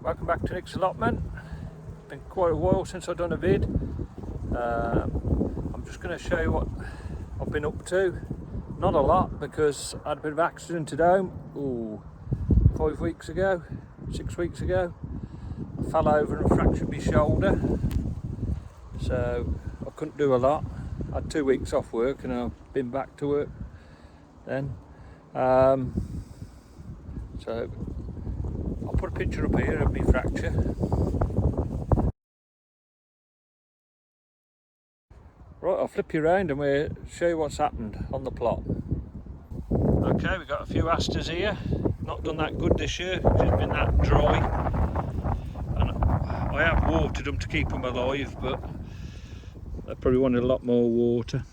welcome back to Nick's Allotment. Been quite a while since I've done a vid. I'm just going to show you what I've been up to. Not a lot, because I had a bit of accident at home 5 weeks ago, 6 weeks ago. I fell over and fractured my shoulder, so I couldn't do a lot. I had 2 weeks off work and I've been back to work then. So I'll put a picture up here of my fracture. Right, I'll flip you around and we'll show you what's happened on the plot. Okay, we've got a few asters here. Not done that good this year because it's been that dry. And I have watered them to keep them alive, but they probably wanted a lot more water.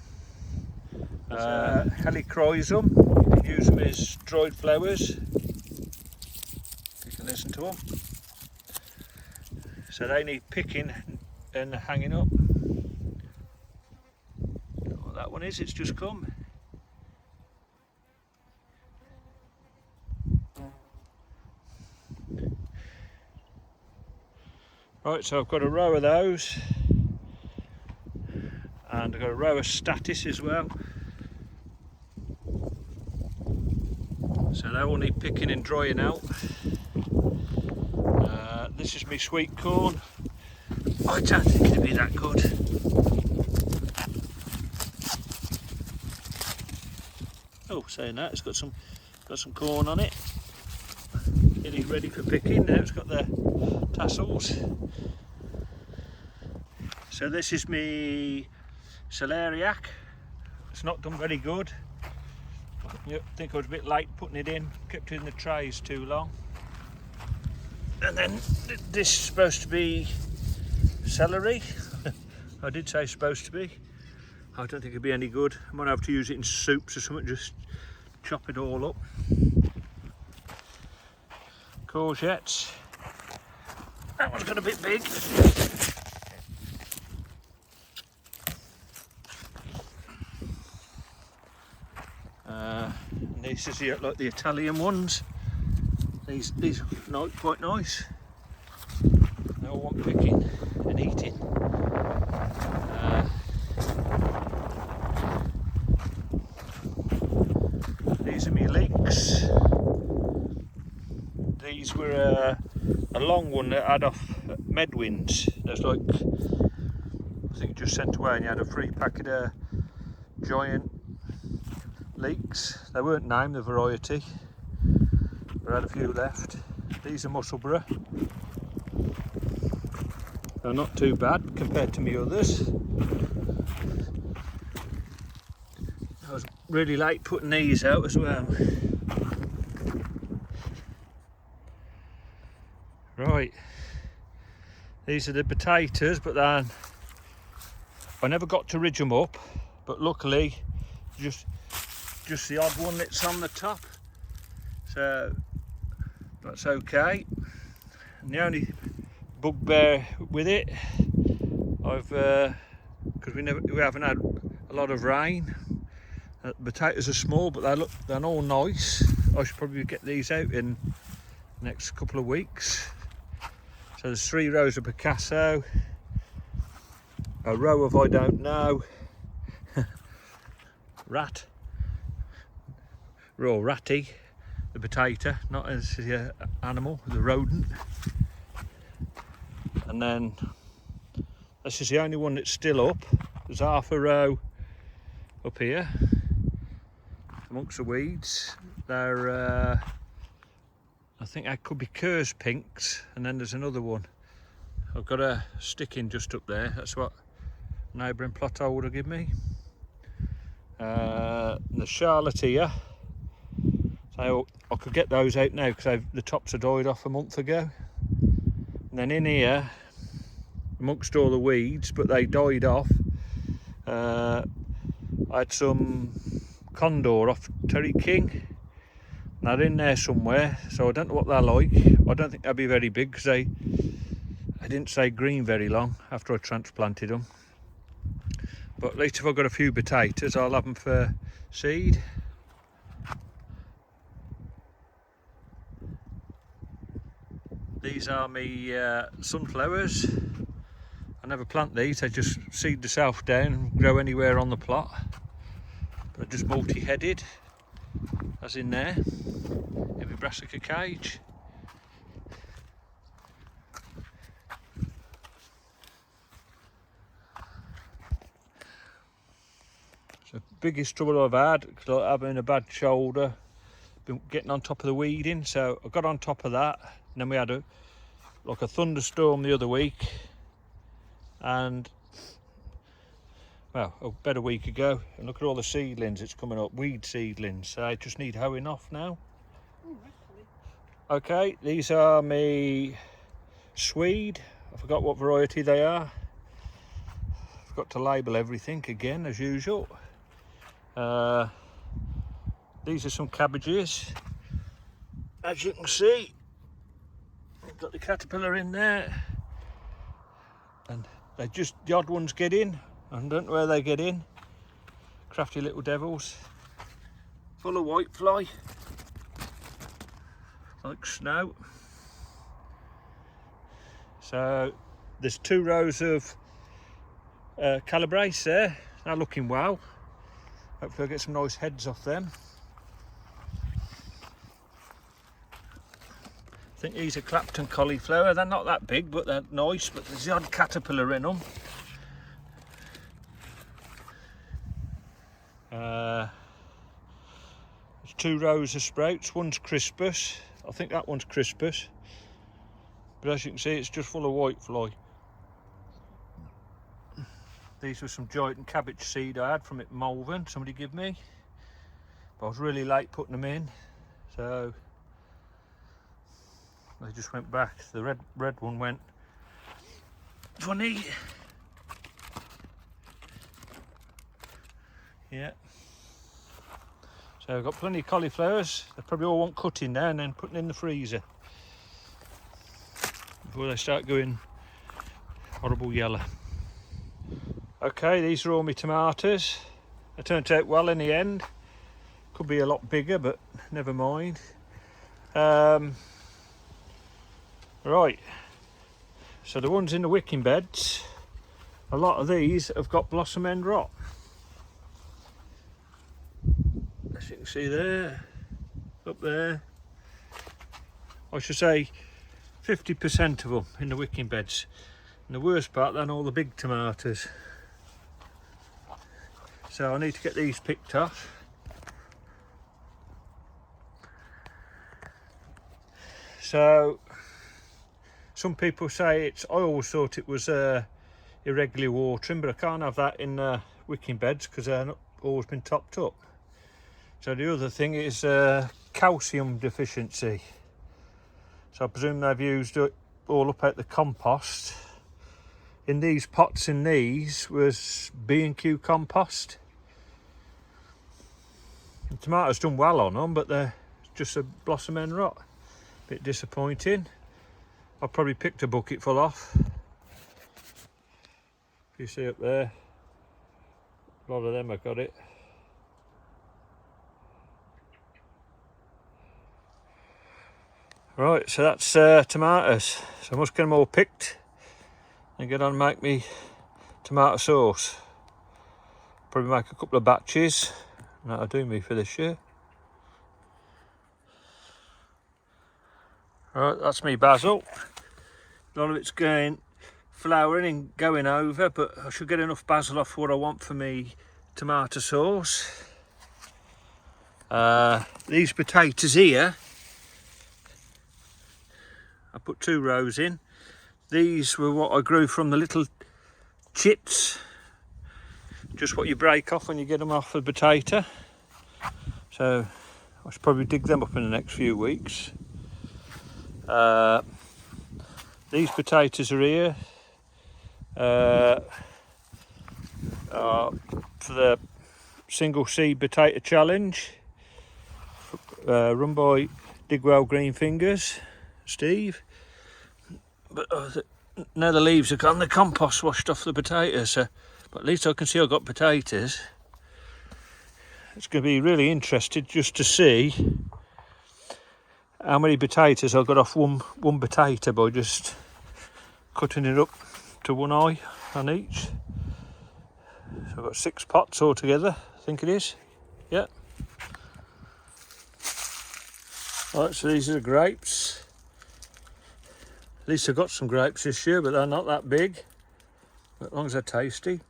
Helichrysum, you can use them as dried flowers. You can listen to them. So they need picking and hanging up. What that one is, it's just come. Right, so I've got a row of those, and I've got a row of status as well. So they all need picking and drying out. This is my sweet corn. I don't think it'll be that good. Oh, saying that, it's got some corn on it. It is ready for picking. Now it's got the tassels. So this is my celeriac. It's not done very good. I think I was a bit late putting it in, kept it in the trays too long. And then this is supposed to be celery. I did say supposed to be. I don't think it'd be any good. I might have to use it in soups or something, just chop it all up. Courgettes. That one's got a bit big. And this is like the Italian ones. These are quite nice. They all want picking and eating. These are my leeks. These were a long one that I had off Medwin's. That's like, I think just sent away, and you had a free packet of giant leeks. They weren't named, the variety, but I had a few left. These are Musselburgh. They're not too bad compared to my others. I was really late putting these out as well. Right, these are the potatoes, but then I never got to ridge them up, but luckily just the odd one that's on the top, so that's okay. And the only bugbear with it, because we haven't had a lot of rain. The potatoes are small, but they're all nice. I should probably get these out in the next couple of weeks. So there's 3 rows of Picasso, a row of I don't know, ratty, the potato, not as the animal, the rodent. And then this is the only one that's still up. There's half a row up here amongst the weeds. They're I think that could be Kerr's pinks, and then there's another one. I've got a sticking just up there. That's what neighbouring plot holder give me. The Charlotte here. So I could get those out now because the tops are died off a month ago. And then in here, amongst all the weeds, but they died off, I had some condor off Terry King. They're in there somewhere, so I don't know what they're like. I don't think they'll be very big because I didn't stay green very long after I transplanted them. But at least if I've got a few potatoes, I'll have them for seed. These are my sunflowers. I never plant these, they just seed themselves down and grow anywhere on the plot. They're just multi-headed, as in there, in my brassica cage. So biggest trouble I've had, because I'm having a bad shoulder, been getting on top of the weeding, so I got on top of that, and then we had a thunderstorm the other week, and well, about a week ago, and look at all the seedlings it's coming up, weed seedlings, so I just need hoeing off now. Okay, these are my swede. I forgot what variety they are. Forgot to label everything again, as usual. These are some cabbages. As you can see, I've got the caterpillar in there, and they just, the odd ones get in. I don't know where they get in. Crafty little devils. Full of whitefly. Like snow. So there's 2 rows of calabrese there. They're looking well. Hopefully I'll get some nice heads off them. I think these are Clapton cauliflower. They're not that big, but they're nice. But there's the odd caterpillar in them. There's 2 rows of sprouts. One's Crispus. I think that one's Crispus. But as you can see, it's just full of whitefly. These were some giant cabbage seed I had from it Malvern, somebody gave me. But I was really late putting them in, so they just went back. The red one went funny. Yeah. So I've got plenty of cauliflowers. They probably all want cutting now and then putting in the freezer before they start going horrible yellow. Okay, these are all my tomatoes. They turned out well in the end. Could be a lot bigger, but never mind. Right, so the ones in the wicking beds, a lot of these have got blossom end rot. As you can see there, up there. I should say 50% of them in the wicking beds. And the worst part, then all the big tomatoes. So I need to get these picked off. So some people say it's, I always thought it was irregular watering, but I can't have that in wicking beds because they're not always been topped up. So the other thing is calcium deficiency. So I presume they've used it all up at the compost. In these pots in these was B&Q compost. The tomatoes done well on them, but they're just a blossom end rot. Bit disappointing. I probably picked a bucket full off. You see up there, a lot of them have got it. Right, so that's tomatoes. So I must get them all picked and get on and make me tomato sauce. Probably make a couple of batches, and that'll do me for this year. Right, that's me basil. A lot of it's going flowering and going over, but I should get enough basil off what I want for me tomato sauce. These potatoes here, I put 2 rows in. These were what I grew from the little chits, just what you break off when you get them off a potato. So I should probably dig them up in the next few weeks. These potatoes are here for the single seed potato challenge, run by Digwell Green Fingers, Steve. But now the leaves have gone, the compost washed off the potatoes, so, but at least I can see I've got potatoes. It's going to be really interesting just to see how many potatoes I got off one potato by just cutting it up to one eye on each. So I've got 6 pots altogether, I think it is. Yeah. Right, so these are the grapes. At least I've got some grapes this year, but they're not that big. But as long as they're tasty.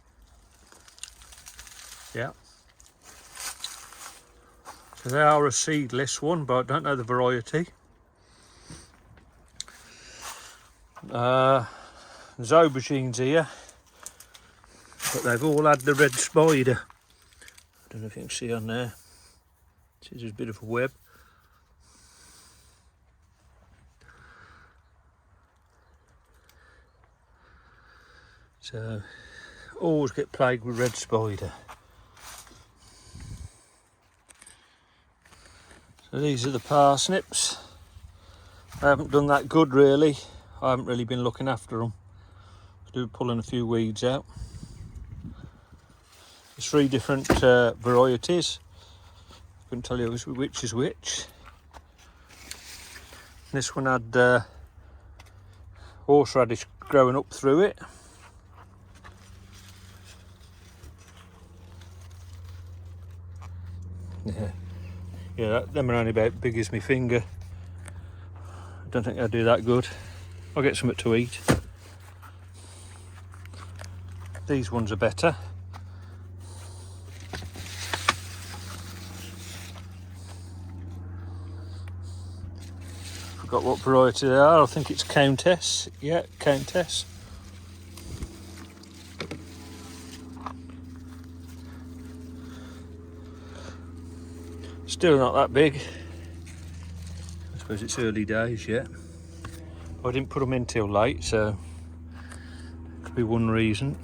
Yeah. So they are a seedless one, but I don't know the variety. There's aubergines here, but they've all had the red spider. I don't know if you can see on there. See, there's a bit of a web. So, always get plagued with red spider. So these are the parsnips. I haven't done that good really. I haven't really been looking after them. I do pulling a few weeds out. There's 3 different varieties. I couldn't tell you which is which. This one had horseradish growing up through it. Yeah, them are only about big as my finger. I don't think they'll do that good. I'll get something to eat. These ones are better. Forgot what variety they are. I think it's Countess. Yeah, Countess. Still not that big. I suppose it's early days yet. I didn't put them in till late, so could be one reason.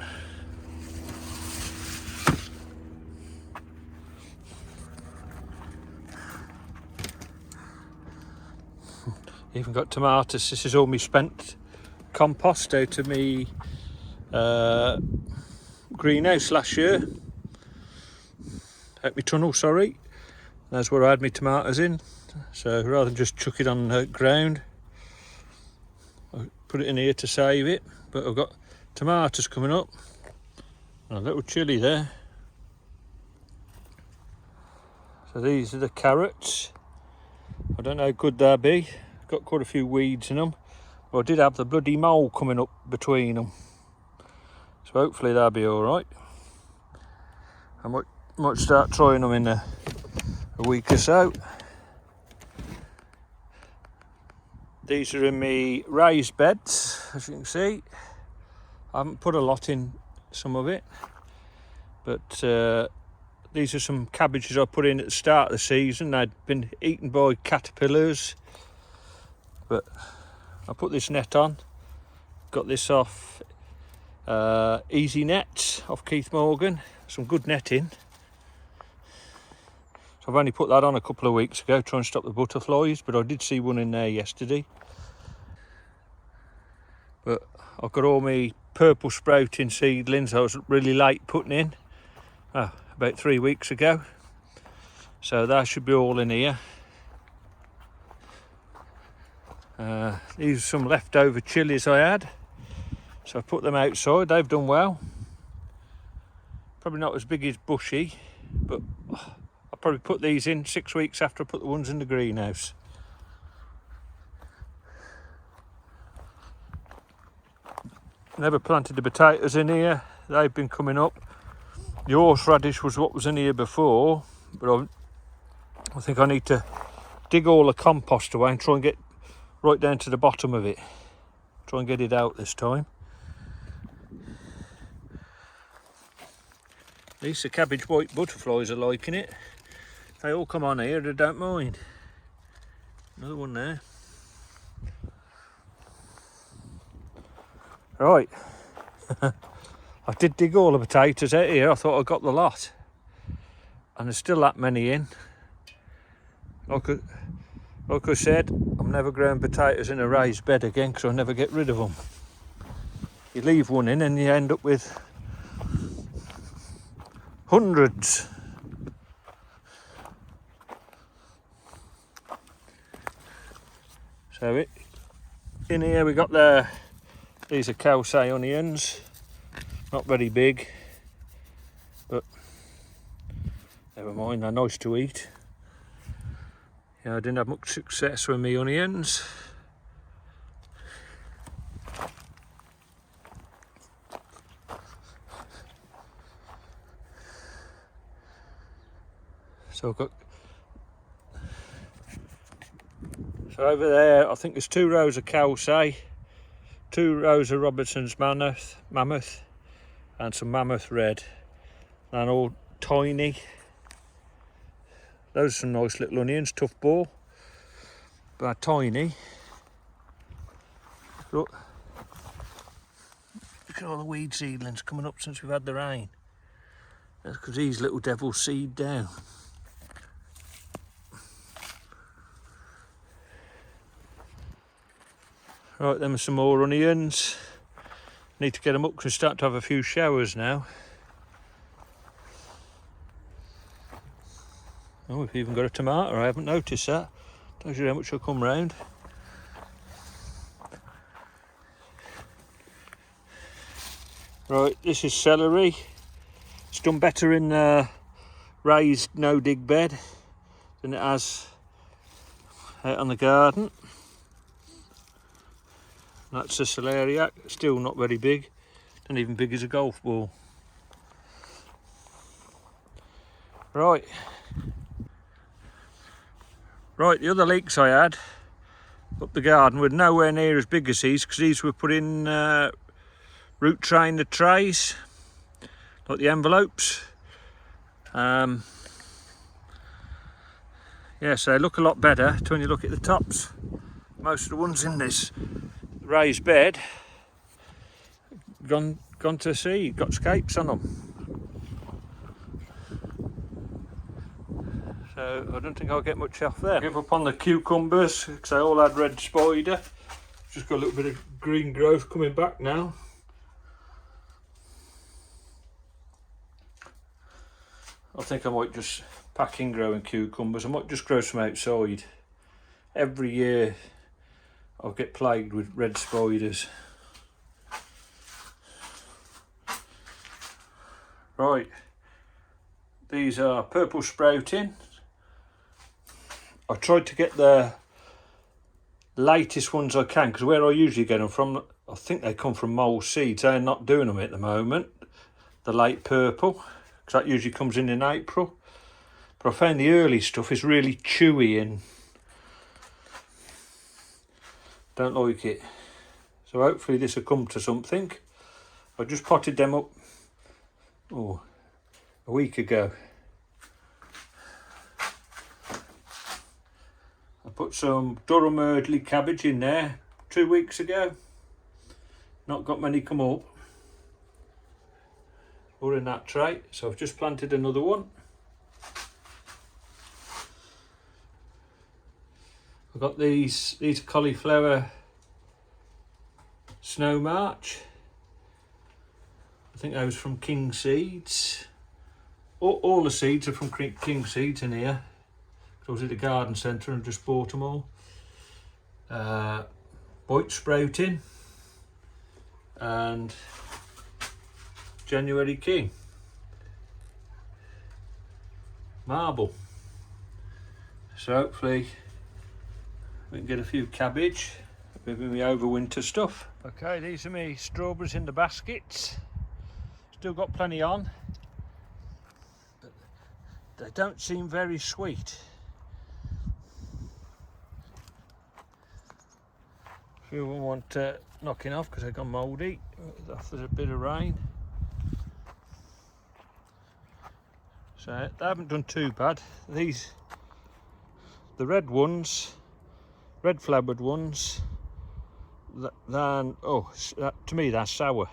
Even got tomatoes. This is all me spent compost out of me greenhouse last year. Out my tunnel, sorry. That's where I had my tomatoes in. So rather than just chuck it on the ground, I put it in here to save it. But I've got tomatoes coming up and a little chilli there. So these are the carrots. I don't know how good they'll be. Got quite a few weeds in them. But I did have the bloody mole coming up between them. So hopefully they'll be alright. I might start trying them in a week or so. These are in my raised beds, as you can see. I haven't put a lot in some of it, but these are some cabbages I put in at the start of the season. They'd been eaten by caterpillars, but I put this net on. Got this off Easy Nets off Keith Morgan. Some good netting. I've only put that on a couple of weeks ago, trying to stop the butterflies, but I did see one in there yesterday. But I've got all my purple sprouting seedlings I was really late putting in, about 3 weeks ago. So that should be all in here. These are some leftover chilies I had. So I put them outside, they've done well. Probably not as big as bushy, but I'll probably put these in 6 weeks after I put the ones in the greenhouse. Never planted the potatoes in here, they've been coming up. The horseradish was what was in here before, but I think I need to dig all the compost away and try and get right down to the bottom of it. Try and get it out this time. At least the cabbage white butterflies are liking it. They all come on here, they don't mind. Another one there. Right. I did dig all the potatoes out here. I thought I got the lot. And there's still that many in. Like I said, I'm never growing potatoes in a raised bed again because I'll never get rid of them. You leave one in and you end up with hundreds. So in here we got these are Kelsey onions, not very big, but never mind, they're nice to eat. Yeah, I didn't have much success with my onions. So over there, I think there's 2 rows of Kelsey, 2 rows of Robertson's Mammoth, and some Mammoth Red, and all tiny. Those are some nice little onions, tough ball, but tiny. Look at all the weed seedlings coming up since we've had the rain. That's because these little devils seed down. Right, then some more onions. Need to get them up because we start to have a few showers now. Oh, we've even got a tomato, I haven't noticed that. Tells you how much will come round. Right, this is celery. It's done better in a raised no-dig bed than it has out on the garden. That's a celeriac, still not very big, not even big as a golf ball. Right, the other leeks I had up the garden were nowhere near as big as these, because these were put in root trainer trays, like the envelopes. Yeah, so they look a lot better when you look at the tops. Most of the ones in this raised bed gone to seed, got scapes on them. So I don't think I'll get much off there. Give up on the cucumbers because they all had red spider. Just got a little bit of green growth coming back now. I think I might just pack in growing cucumbers. I might just grow some outside. Every year I'll get plagued with red spiders. Right, these are purple sprouting. I tried to get the latest ones I can, because where I usually get them from, I think they come from Mole Seeds. They're not doing them at the moment, the late purple, because that usually comes in April. But I found the early stuff is really chewy and don't like it. So hopefully this will come to something. I just potted them up a week ago. I put some Durham Eardley cabbage in there 2 weeks ago. Not got many come up. Or in that tray, so I've just planted another one. I've got these cauliflower Snow March. I think those from King Seeds. All the seeds are from King Seeds in here. I was at the garden centre and just bought them all. White sprouting and January King. Marble. So hopefully we can get a few cabbage, maybe my overwinter stuff. Okay, these are my strawberries in the baskets. Still got plenty on, but they don't seem very sweet. A few of them want knocking off because they've gone mouldy after a bit of rain. So they haven't done too bad. These, the red ones, red flowered ones, to me they're sour.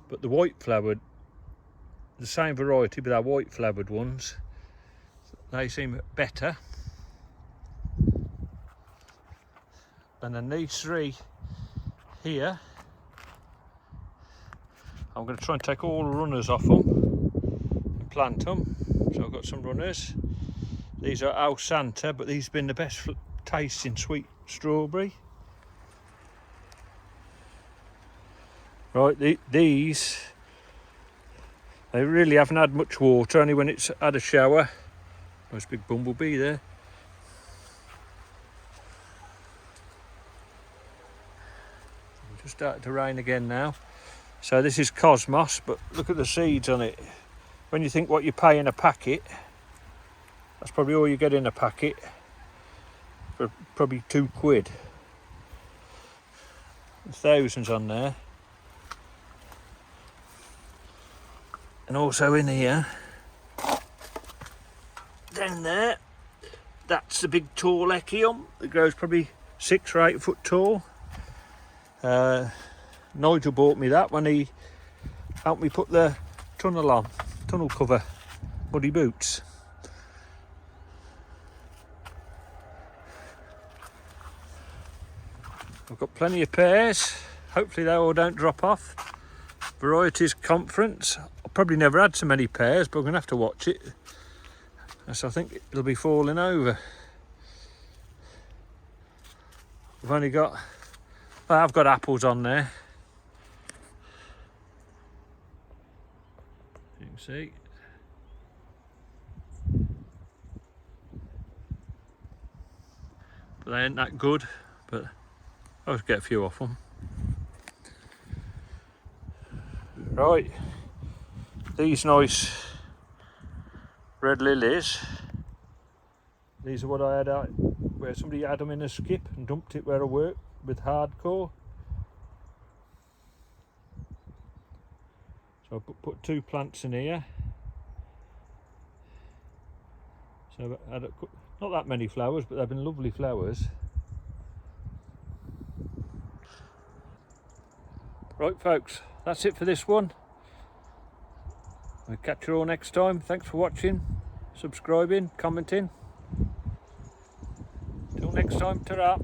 But the white flowered, the same variety, but they're white flowered ones, they seem better. And then these 3 here, I'm going to try and take all the runners off them and plant them. So I've got some runners. These are Al Santa, but these have been the best tasting sweet strawberry. Right, these, they really haven't had much water, only when it's had a shower. Nice big bumblebee there. It's just started to rain again now. So this is Cosmos, but look at the seeds on it. When you think what you pay in a packet, that's probably all you get in a packet for probably £2. There's thousands on there. And also in here, down there, that's the big tall echium that grows probably 6 or 8 foot tall. Nigel bought me that when he helped me put the tunnel cover, muddy boots. I've got plenty of pears, hopefully they all don't drop off. Varieties conference, I've probably never had so many pears, but I'm going to have to watch it, as I think it'll be falling over. I've got apples on there. You can see. But they ain't that good, but I'll get a few off them. Right, these nice red lilies, these are what I had out where somebody had them in a skip and dumped it where I work with hardcore. So I put 2 plants in here. So I had not that many flowers, but they've been lovely flowers. Right folks, that's it for this one. I'll catch you all next time. Thanks for watching, subscribing, commenting. Till next time, ta-ra.